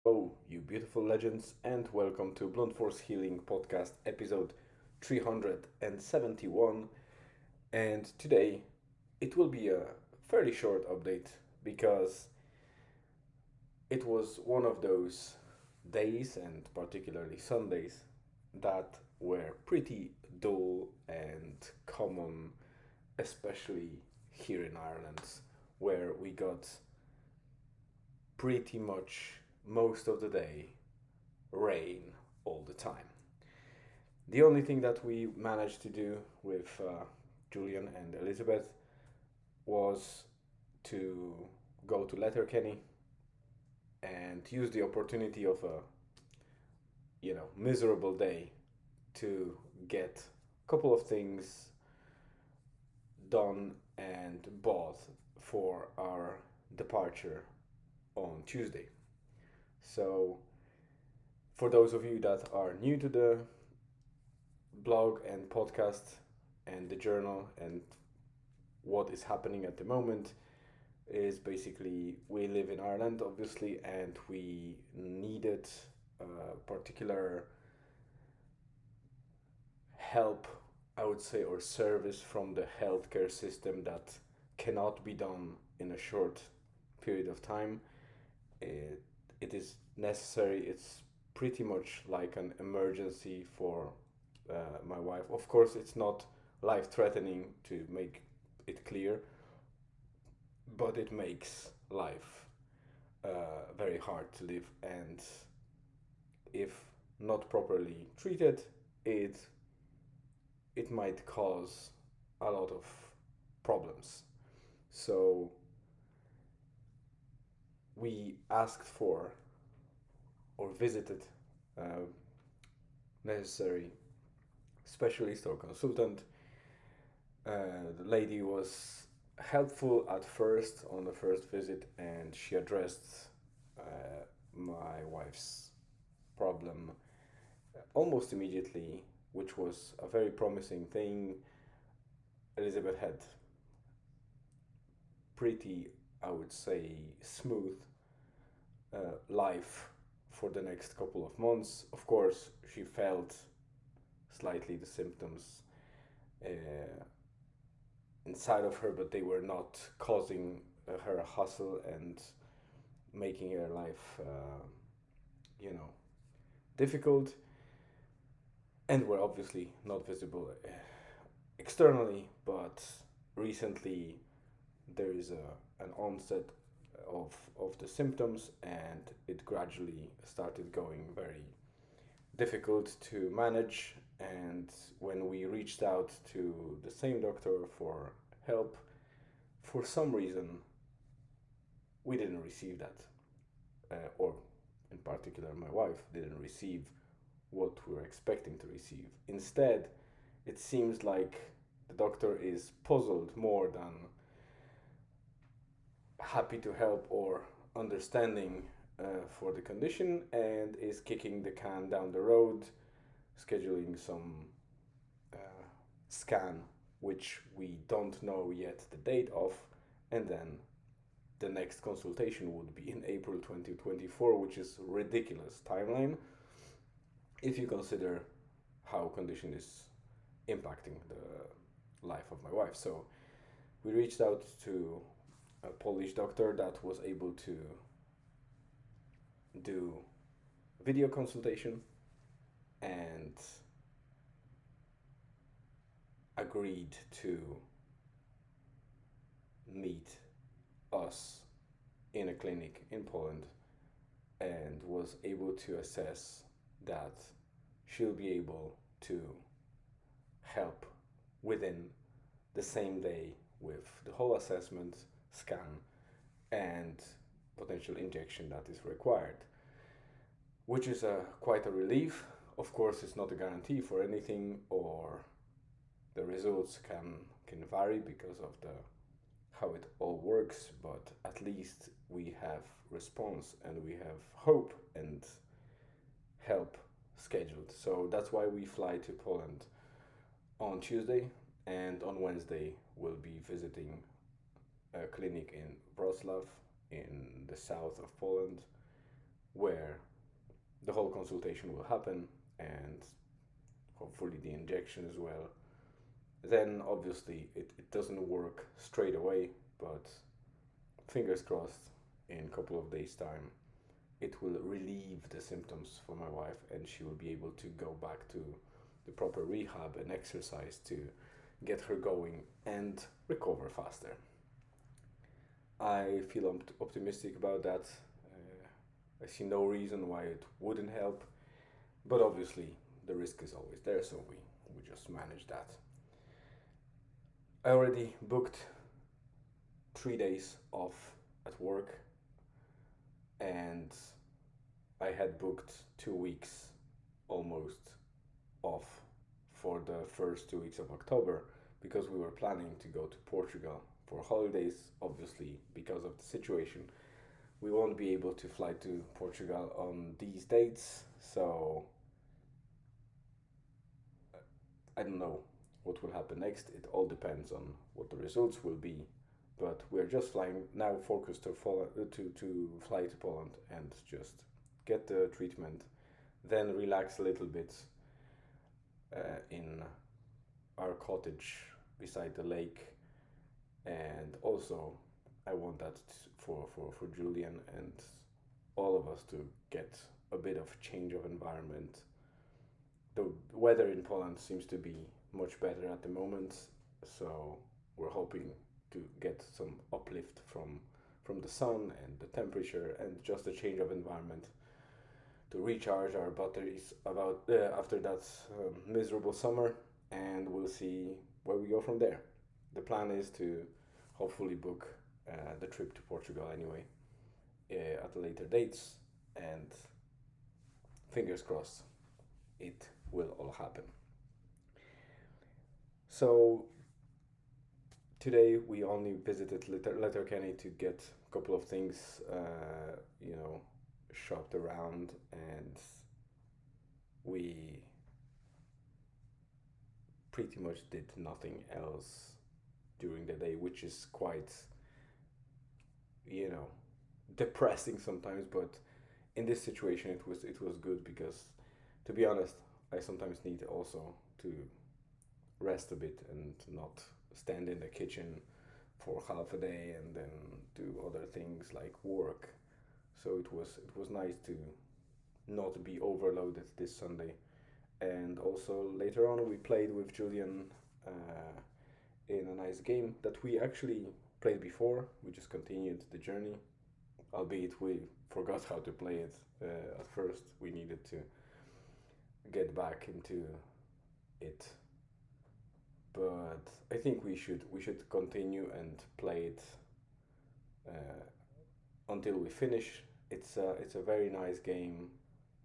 Oh, you beautiful legends, and welcome to Blunt Force Healing Podcast episode 371. And today it will be a fairly short update because it was one of those days, and particularly Sundays, that were pretty dull and common, especially here in Ireland, where we got pretty much most of the day rain all the time. The only thing that we managed to do with Julian and Elizabeth was to go to Letterkenny and use the opportunity of a miserable day to get a couple of things done and bought for our departure on Tuesday. So, for those of you that are new to the blog and podcast and the journal and what is happening at the moment, is basically we live in Ireland, obviously, and we needed particular help, I would say, or service from the healthcare system that cannot be done in a short period of time. It is necessary. It's pretty much like an emergency for my wife. Of course, it's not life threatening, to make it clear, but it makes life very hard to live. And if not properly treated, it it might cause a lot of problems. So we asked for or visited a necessary specialist or consultant. The lady was helpful at first on the first visit, and she addressed my wife's problem almost immediately, which was a very promising thing. Elizabeth had pretty, I would say, smooth life for the next couple of months. Of course, she felt slightly the symptoms uh, inside of her, but they were not causing her a hassle and making her life, difficult, and were obviously not visible externally. But recently, there is an onset of the symptoms, and it gradually started going very difficult to manage. And when we reached out to the same doctor for help, for some reason, we didn't receive that. Or, in particular, my wife didn't receive what we were expecting to receive. Instead, it seems like the doctor is puzzled more than happy to help or understanding for the condition, and is kicking the can down the road, scheduling some uh, scan, which we don't know yet the date of, and then the next consultation would be in April 2024, which is a ridiculous timeline if you consider how condition is impacting the life of my wife. So we reached out to a Polish doctor that was able to do video consultation and agreed to meet us in a clinic in Poland, and was able to assess that she'll be able to help within the same day with the whole assessment, scan, and potential injection that is required, which is quite a relief. Of course, it's not a guarantee for anything, or the results can vary because of the how it all works, but at least we have response and we have hope and help scheduled. So that's why we fly to Poland on Tuesday, and on Wednesday we'll be visiting a clinic in Wrocław in the south of Poland, where the whole consultation will happen, and hopefully the injection as well. Then obviously it doesn't work straight away, but fingers crossed, in a couple of days' time, it will relieve the symptoms for my wife, and she will be able to go back to the proper rehab and exercise to get her going and recover faster. I feel optimistic about that. I see no reason why it wouldn't help, but obviously the risk is always there, so we just manage that. I already booked 3 days off at work, and I had booked 2 weeks almost off for the first 2 weeks of October because we were planning to go to Portugal for holidays. Obviously, because of the situation, we won't be able to fly to Portugal on these dates, so I don't know what will happen next. It all depends on what the results will be. But we're just flying now, focused to fly to Poland and just get the treatment, then relax a little bit in our cottage beside the lake. And also, I want that for Julian and all of us to get a bit of change of environment. The weather in Poland seems to be much better at the moment, so we're hoping to get some uplift from the sun and the temperature and just a change of environment to recharge our batteries about after that miserable summer, and we'll see where we go from there. The plan is to hopefully book the trip to Portugal anyway at later dates, and fingers crossed it will all happen. So today we only visited Letterkenny to get a couple of things, shopped around, and we pretty much did nothing else during the day, which is quite, depressing sometimes. But in this situation, it was good because, to be honest, I sometimes need also to rest a bit and not stand in the kitchen for half a day and then do other things like work. So it was nice to not be overloaded this Sunday. And also later on we played with Julian in a nice game that we actually played before. We just continued the journey, albeit we forgot how to play it at first. We needed to get back into it, but I think we should continue and play it until we finish. It's a very nice game.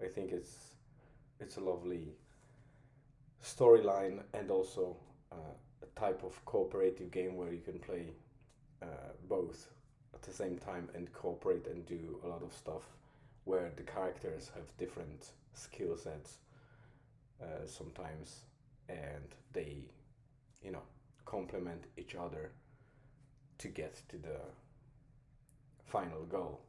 I think it's a lovely storyline, and also a type of cooperative game where you can play both at the same time and cooperate and do a lot of stuff, where the characters have different skill sets sometimes, and they complement each other to get to the final goal,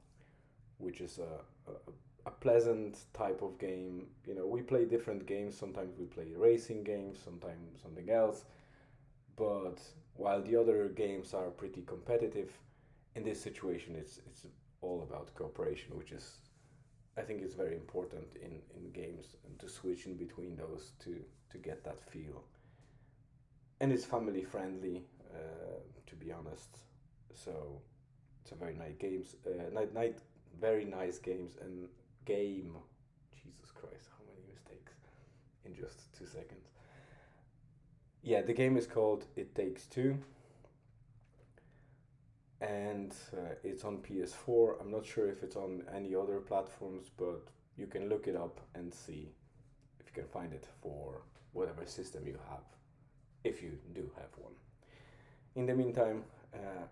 which is a pleasant type of game. We play different games. Sometimes we play racing games, sometimes something else. But while the other games are pretty competitive, in this situation it's all about cooperation, which is, I think, is very important in games, and to switch in between those to get that feel. And it's family friendly, to be honest. So it's a very nice games, very nice games and game. Jesus Christ, how many mistakes in just 2 seconds. Yeah, the game is called It Takes Two, and it's on PS4. I'm not sure if it's on any other platforms, but you can look it up and see if you can find it for whatever system you have, if you do have one. In the meantime,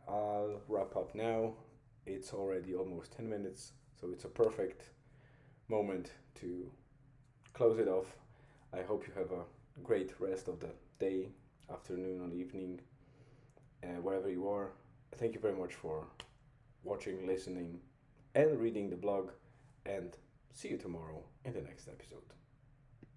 I'll wrap up now. It's already almost 10 minutes, so it's a perfect moment to close it off. I hope you have a great rest of the day, afternoon, or evening, wherever you are. Thank you very much for watching, listening, and reading the blog. And See you tomorrow in the next episode.